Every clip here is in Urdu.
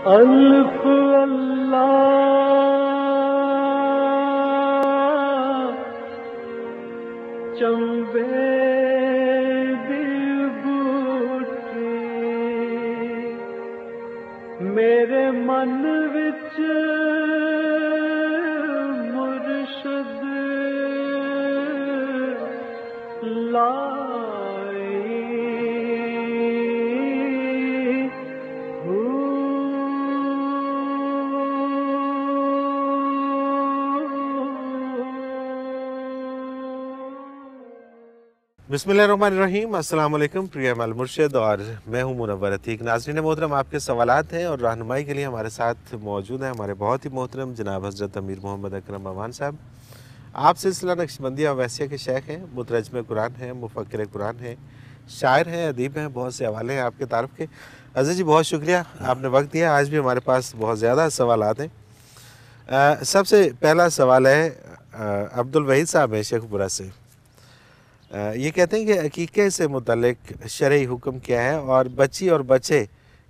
الف اللہ چمبے دی بوٹی میرے من وچ مرشد لائی بسم اللہ الرحمن الرحیم۔ السلام علیکم، پریہ مال مرشد اور میں ہوں منور عتیق۔ ناظرین محترم، آپ کے سوالات ہیں اور رہنمائی کے لیے ہمارے ساتھ موجود ہیں ہمارے بہت ہی محترم جناب حضرت امیر محمد اکرم امان صاحب۔ آپ سلسلہ نقشبندیہ ویسیہ کے شیخ ہیں، مترجم قرآن ہیں، مفکر قرآن ہیں، شاعر ہیں، ادیب ہیں، بہت سے حوالے ہیں آپ کے تعارف کے۔ عزیز جی بہت شکریہ، آپ نے وقت دیا۔ آج بھی ہمارے پاس بہت زیادہ سوالات ہیں۔ سب سے پہلا سوال ہے عبدالوحید صاحب ہیں شیخ پورہ سے۔ یہ کہتے ہیں کہ عقیقے سے متعلق شرعی حکم کیا ہے، اور بچی اور بچے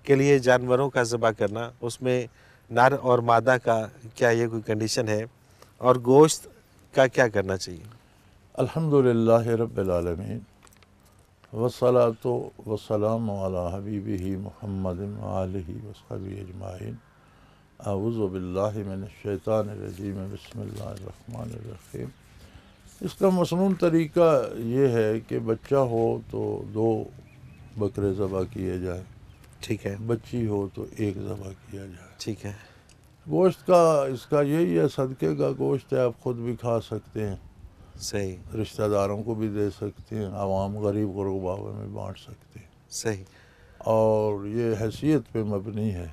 کے لیے جانوروں کا ذبح کرنا، اس میں نر اور مادہ کا کیا یہ کوئی کنڈیشن ہے، اور گوشت کا کیا کرنا چاہیے؟ الحمدللہ رب العالمین والصلاۃ والسلام علی حبیبہ محمد وآلہ وصحبہ اجمعین۔ اعوذ باللہ من الشیطان الرجیم، بسم اللہ الرحمن الرحیم۔ اس کا مصنون طریقہ یہ ہے کہ بچہ ہو تو 2 بکرے ذبح کیے جائیں، ٹھیک ہے، بچی ہو تو 1 ذبح کیا جائے۔ ٹھیک ہے، گوشت کا اس کا یہی ہے، صدقے کا گوشت ہے، آپ خود بھی کھا سکتے ہیں، صحیح رشتہ داروں کو بھی دے سکتے ہیں، عوام غریب غربا میں بانٹ سکتے ہیں، صحیح، اور یہ حیثیت پہ مبنی ہے۔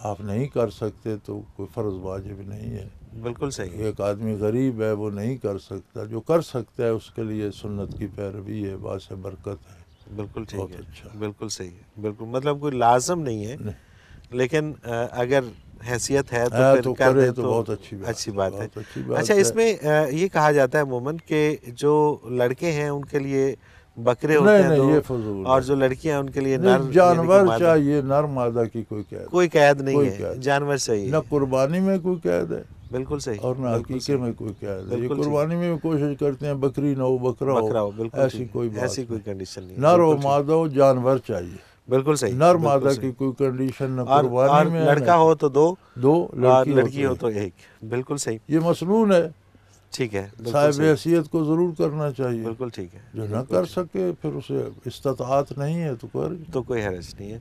آپ نہیں کر سکتے تو کوئی فرض واجب نہیں ہے۔ بالکل صحیح ہے، ایک آدمی غریب ہے، وہ نہیں کر سکتا، جو کر سکتا ہے اس کے لیے سنت کی پیروی ہے، باعث برکت ہے، بالکل ٹھیک بہت ہے، اچھا۔ بالکل صحیح ہے، بالکل، مطلب کوئی لازم نہیں ہے، لیکن اگر حیثیت ہے تو پھر کر کرے دے تو بہت اچھی بات اچھی بات ہے۔ بہت اچھی بات اچھا، ہے۔ اس میں یہ کہا جاتا ہے عموماً کہ جو لڑکے ہیں ان کے لیے بکرے ہوتے ہیں نہیں، یہ تو، فضول اور ہے۔ جو لڑکیاں ہیں ان کے لیے نر، نہیں، یعنی کہ جانور مادہ، چاہیے، نر مادہ کی کوئی قید کوئی قید نہیں کوئی ہے، قید جانور صحیح نہ ہے، قربانی میں کوئی قید ہے بالکل صحیح، اور نہ بالکل عقیقے صحیح، میں کوئی قید ہے۔ یہ بالکل ٹھیک، قربانی میں کوشش کرتے ہیں بکری نہ ہو، بکرا ہو، بالکل ایسی ٹھیک کوئی ہے، بات ایسی کوئی نہیں۔ کنڈیشن نہیں ہے، نر و بالکل ٹھیک، مادہ ہو، جانور چاہیے، بالکل صحیح، نر بالکل مادہ صحیح، کی کوئی کنڈیشن نہ اور قربانی میں ہے، لڑکا ہو تو 2 2 اور لڑکی لڑکی ہو ہو تو تو 1، بالکل صحیح، یہ مسنون ہے۔ ٹھیک ہے، بالکل صاحب صحیح، حیثیت کو ضرور کرنا چاہیے، بالکل ٹھیک ہے، جو نہ بالکل کر ٹھیک، سکے پھر اسے استطاعت نہیں ہے تو کر۔ تو کوئی حرج نہیں ہے۔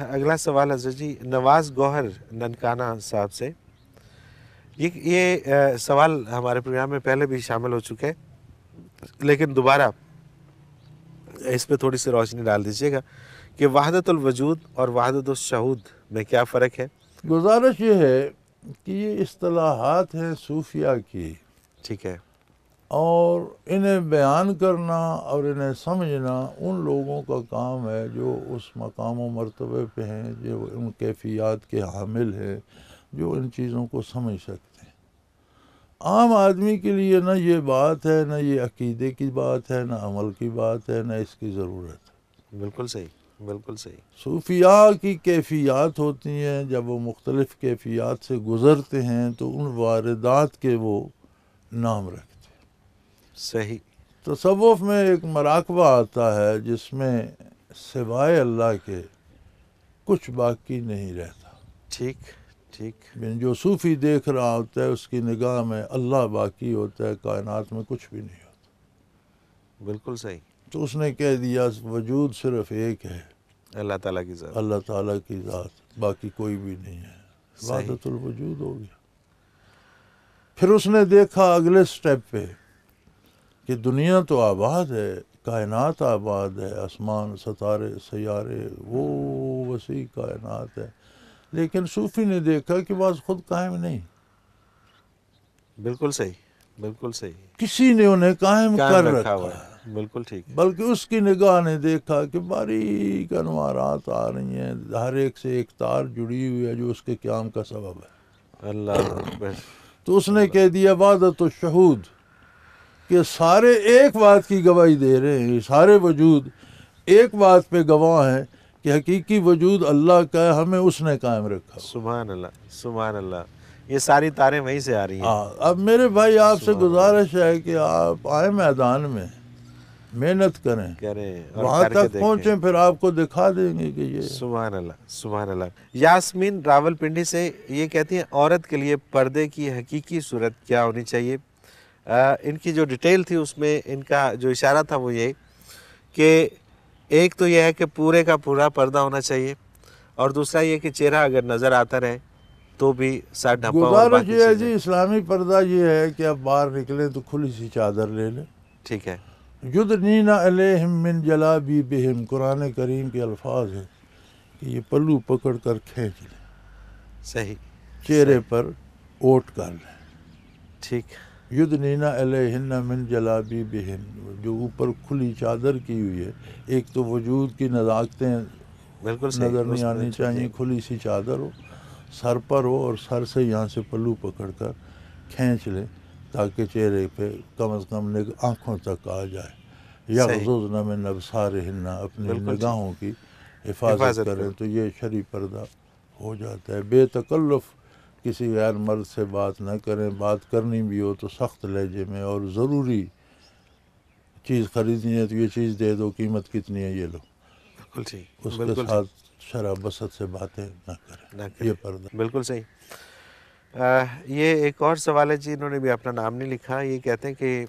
اگلا سوال حضرت جی نواز گوہر ننکانہ صاحب سے۔ یہ سوال ہمارے پروگرام میں پہلے بھی شامل ہو چکے ہیں، لیکن دوبارہ اس پہ تھوڑی سی روشنی ڈال دیجیے گا کہ وحدت الوجود اور وحدت الشہود میں کیا فرق ہے؟ گزارش یہ ہے کہ یہ اصطلاحات ہیں صوفیہ کی، ٹھیک ہے، اور انہیں بیان کرنا اور انہیں سمجھنا ان لوگوں کا کام ہے جو اس مقام و مرتبے پہ ہیں، جو ان کیفیات کے حامل ہیں، جو ان چیزوں کو سمجھ سکتے ہیں۔ عام آدمی کے لیے نہ یہ بات ہے، نہ یہ عقیدے کی بات ہے، نہ عمل کی بات ہے، نہ اس کی ضرورت ہے۔ بالکل صحیح، بالکل صحیح، صوفیاء کی کیفیات ہوتی ہیں، جب وہ مختلف کیفیات سے گزرتے ہیں تو ان واردات کے وہ نام رکھتے ہیں۔ صحیح، تصوف میں ایک مراقبہ آتا ہے جس میں سوائے اللہ کے کچھ باقی نہیں رہتا۔ ٹھیک، ٹھیک، جو صوفی دیکھ رہا ہوتا ہے اس کی نگاہ میں اللہ باقی ہوتا ہے، کائنات میں کچھ بھی نہیں ہوتا۔ بالکل صحیح، تو اس نے کہہ دیا وجود صرف ایک ہے، اللہ تعالیٰ کی ذات، اللہ تعالیٰ کی ذات، باقی کوئی بھی نہیں ہے، صحیح، وحدت الوجود ہو گیا۔ پھر اس نے دیکھا اگلے سٹیپ پہ کہ دنیا تو آباد ہے، کائنات آباد ہے، آسمان، ستارے، سیارے، وہ وسیع کائنات ہے، لیکن صوفی نے دیکھا کہ بعض خود قائم نہیں، بالکل صحیح، بالکل صحیح، کسی نے انہیں قائم کر رکھا رکھا ہوا ہے۔ ہے، بالکل ٹھیک ہے، بلکہ اس کی نگاہ نے دیکھا کہ باریک انوارات آ رہی ہیں، ہر ایک سے ایک تار جڑی ہوئی ہے جو اس کے قیام کا سبب ہے۔ اللہ اکبر، تو اس نے کہہ دیا وحدت الشہود، کہ سارے ایک بات کی گواہی دے رہے ہیں، سارے وجود ایک بات پہ گواہ ہیں کہ حقیقی وجود اللہ کا ہے، ہمیں اس نے قائم رکھا۔ سبحان اللہ، سبحان اللہ، یہ ساری تاریں وہیں سے آ رہی ہیں۔ ہاں، اب میرے بھائی آپ سے گزارش ہے کہ آپ آئیں میدان میں، محنت کریں، وہاں تک پہنچیں، پھر آپ کو دکھا دیں گے کہ یہ۔ سبحان اللہ، سبحان اللہ۔ یاسمین راول پنڈی سے یہ کہتی ہیں عورت کے لیے پردے کی حقیقی صورت کیا ہونی چاہیے؟ ان کی جو ڈیٹیل تھی اس میں ان کا جو اشارہ تھا وہ یہ کہ ایک تو یہ ہے کہ پورے کا پورا پردہ ہونا چاہیے، اور دوسرا یہ کہ چہرہ اگر نظر آتا رہے تو بھی سر ڈھپا۔ گزارش یہ ہے جی، اسلامی پردہ یہ ہے کہ آپ باہر نکلیں تو کھلی سی چادر لے لیں۔ ٹھیک ہے۔ یدنین علیہم من جلابیبہم، قرآن کریم کے الفاظ ہیں کہ یہ پلو پکڑ کر کھینچ لیں، صحیح، چہرے پر اوٹ کر لیں۔ ٹھیک۔ یدنین علیہن من جلابیبہن، جو اوپر کھلی چادر کی ہوئی ہے، ایک تو وجود کی نزاکتیں بالکل نظر نہیں آنی چاہیے، کھلی سی چادر ہو، سر پر ہو، اور سر سے یہاں سے پلو پکڑ کر کھینچ لیں تاکہ چہرے پہ کم از کم آنکھوں تک آ جائے۔ یغضضن من ابصارہن، اپنی نگاہوں کی حفاظت کریں، تو یہ شرعی پردہ ہو جاتا ہے۔ بے تکلف کسی غیر مرد سے بات نہ کریں، بات کرنی بھی ہو تو سخت لہجے میں، اور ضروری چیز خریدنی ہے تو یہ چیز دے دو، قیمت کتنی ہے یہ لو، بالکل ٹھیک، اس کے ساتھ شرح بست سے باتیں نہ کریں، یہ پردہ۔ بالکل صحیح۔ یہ ایک اور سوال ہے جی، انہوں نے بھی اپنا نام نہیں لکھا، یہ کہتے ہیں کہ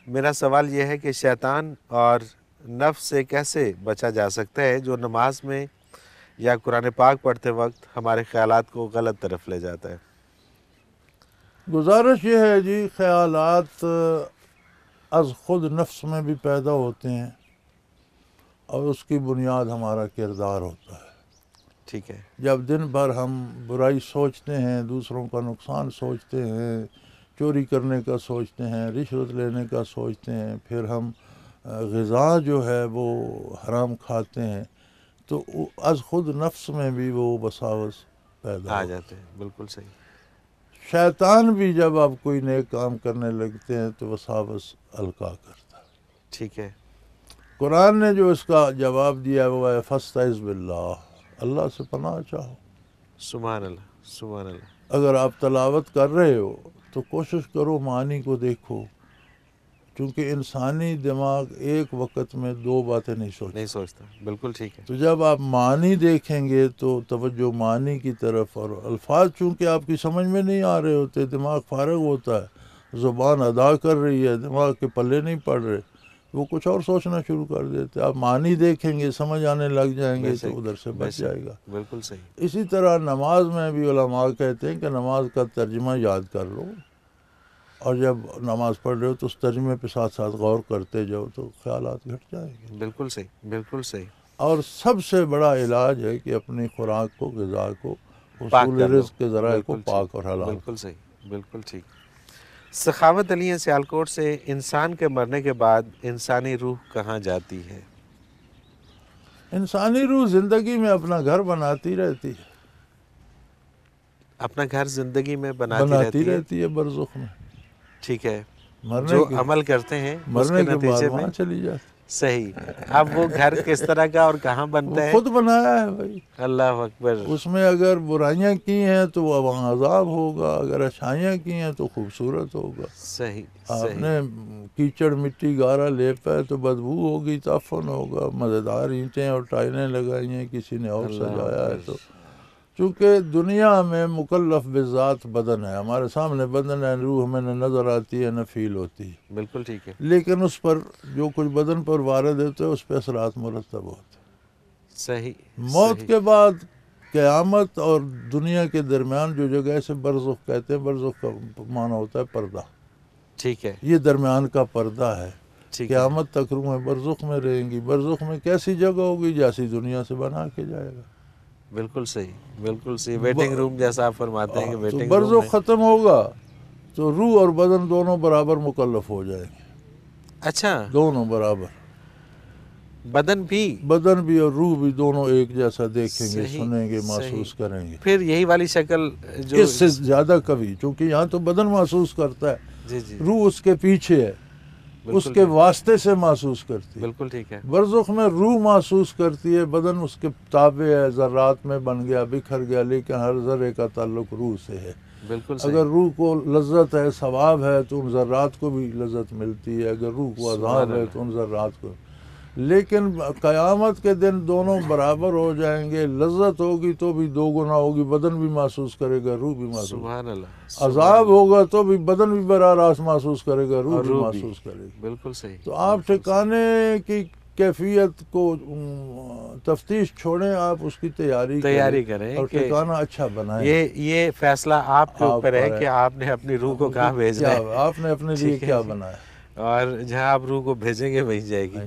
میرا سوال یہ ہے کہ شیطان اور نفس سے کیسے بچا جا سکتا ہے جو نماز میں یا قرآن پاک پڑھتے وقت ہمارے خیالات کو غلط طرف لے جاتا ہے؟ گزارش یہ ہے جی، خیالات از خود نفس میں بھی پیدا ہوتے ہیں، اور اس کی بنیاد ہمارا کردار ہوتا ہے۔ ٹھیک ہے۔ جب دن بھر ہم برائی سوچتے ہیں، دوسروں کا نقصان سوچتے ہیں، چوری کرنے کا سوچتے ہیں، رشوت لینے کا سوچتے ہیں، پھر ہم غذا جو ہے وہ حرام کھاتے ہیں، تو از خود نفس میں بھی وہ وساوس پیدا آ جاتے ہیں۔ بالکل صحیح۔ شیطان بھی جب آپ کوئی نیک کام کرنے لگتے ہیں تو وساوس القا کرتا ہے۔ ٹھیک ہے۔ قرآن نے جو اس کا جواب دیا وہ ہے فاستعذ باللہ، اللہ سے پناہ چاہو۔ سبحان اللہ، سبحان اللہ۔ اگر آپ تلاوت کر رہے ہو تو کوشش کرو معنی کو دیکھو، چونکہ انسانی دماغ ایک وقت میں دو باتیں نہیں سوچتا۔ بالکل ٹھیک ہے۔ تو جب آپ معنی دیکھیں گے تو توجہ معنی کی طرف، اور الفاظ چونکہ آپ کی سمجھ میں نہیں آ رہے ہوتے، دماغ فارغ ہوتا ہے، زبان ادا کر رہی ہے، دماغ کے پلے نہیں پڑ رہے، وہ کچھ اور سوچنا شروع کر دیتے۔ آپ معنی دیکھیں گے، سمجھ آنے لگ جائیں گے تو ادھر سے بچ جائے گا۔ بالکل صحیح۔ اسی طرح نماز میں بھی علماء کہتے ہیں کہ نماز کا ترجمہ یاد کر لو، اور جب نماز پڑھ رہے ہو تو اس ترجمے پہ ساتھ ساتھ غور کرتے جاؤ تو خیالات گھٹ جائیں گے۔ بالکل صحیح، بالکل صحیح۔ اور سب سے بڑا علاج ہے کہ اپنی خوراک کو، غذا کو، حصول رزق کے ذرائع کو پاک اور حلال۔ بالکل صحیح، بالکل ٹھیک۔ سخاوت علی ہے سیالکوٹ سے، انسان کے مرنے کے بعد انسانی روح کہاں جاتی ہے؟ انسانی روح زندگی میں اپنا گھر بناتی رہتی ہے، اپنا گھر زندگی میں بناتی رہتی ہے برزخ میں۔ ٹھیک ہے۔ جو عمل کرتے ہیں مرنے کے نتیجے میں چلی جاتی۔ صحیح۔ اب وہ گھر کس طرح کا اور کہاں بنتا ہے؟ خود بنایا ہے بھائی۔ اللہ اکبر۔ اس میں اگر برائیاں کی ہیں تو وہاں عذاب ہوگا، اگر اچھائیاں کی ہیں تو خوبصورت ہوگا۔ صحیح۔ آپ نے کیچڑ مٹی گارا لیپا ہے تو بدبو ہوگی، تعفن ہوگا۔ مزیدار اینٹیں اور ٹائلیں لگائی ہیں، کسی نے اور سجایا ہے تو، چونکہ دنیا میں مکلف بذات بدن ہے، ہمارے سامنے بدن ہے، روح ہمیں نہ نظر آتی ہے نہ فیل ہوتی ہے۔ بالکل ٹھیک ہے۔ لیکن اس پر جو کچھ بدن پر وارد ہوتا ہے اس پہ اثرات مرتب ہوتے ہیں۔ صحیح۔ موت کے بعد قیامت اور دنیا کے درمیان جو جگہ سے برزخ کہتے ہیں، برزخ کا معنی ہوتا ہے پردہ۔ ٹھیک ہے۔ یہ درمیان کا پردہ ہے۔ قیامت تک روحیں برزخ میں رہیں گی۔ برزخ میں کیسی جگہ ہوگی؟ جیسی دنیا سے بنا کے جائے گا۔ بالکل صحیح، بالکل صحیح۔ ویٹنگ روم جیسا آپ فرماتے ہیں کہ ویٹنگ روم برزخ ختم ہوگا تو روح اور بدن دونوں برابر مکلف ہو جائیں گے۔ اچھا، دونوں برابر، بدن بھی اور روح بھی دونوں ایک جیسا دیکھیں گے، سنیں گے، محسوس کریں گے۔ پھر یہی والی شکل جو اس سے زیادہ کبھی، چونکہ یہاں تو بدن محسوس کرتا ہے، جی جی، روح اس کے پیچھے ہے، اس کے واسطے سے محسوس کرتی ہے. بالکل ٹھیک ہے. برزخ میں روح محسوس کرتی ہے، بدن اس کے تابع ہے، ذرات میں بن گیا، بکھر گیا، لیکن ہر ذرے کا تعلق روح سے ہے. بالکل اگر روح کو لذت ہے، ثواب ہے، تو ان ذرات کو بھی لذت ملتی ہے. اگر روح کو عذاب ہے تو ان ذرات کو. لیکن قیامت کے دن دونوں برابر ہو جائیں گے. لذت ہوگی تو بھی 2 گنا ہوگی، بدن بھی محسوس کرے گا، روح بھی محسوس. سبحان اللہ. عذاب ہوگا تو بھی بدن بھی براہ راست محسوس کرے گا، روح بھی محسوس کرے گا. بالکل صحیح. تو آپ ٹھکانے کی کیفیت کو تفتیش چھوڑیں، آپ اس کی تیاری کریں اور ٹھکانہ اچھا بنائیں. یہ فیصلہ آپ کے اوپر ہے کہ آپ نے اپنی روح کو کہاں بھیجنا ہے، آپ نے اپنے لیے کیا بنایا، اور جہاں آپ روح کو بھیجیں گے وہیں جائے گی.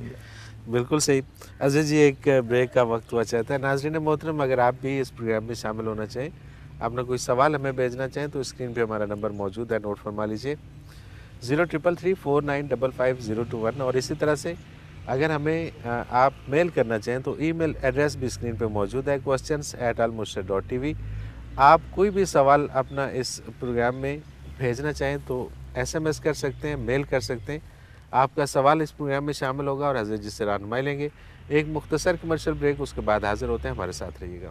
بالکل صحیح. عزیز جی، ایک بریک کا وقت ہوا چاہتا ہے. ناظرین محترم، اگر آپ بھی اس پروگرام میں شامل ہونا چاہیں، اپنا کوئی سوال ہمیں بھیجنا چاہیں تو اسکرین پہ ہمارا نمبر موجود ہے، نوٹ فرما لیجئے 033349550221. اور اسی طرح سے اگر ہمیں آپ میل کرنا چاہیں تو ای میل ایڈریس بھی اسکرین پہ موجود ہے، questions@almurshid.tv. آپ کوئی بھی سوال اپنا اس پروگرام میں بھیجنا چاہیں تو SMS کر سکتے ہیں، میل کر سکتے ہیں. آپ کا سوال اس پروگرام میں شامل ہوگا اور حضرت جی سے رہنمائی لیں گے. ایک مختصر کمرشل بریک، اس کے بعد حاضر ہوتے ہیں. ہمارے ساتھ رہیے گا.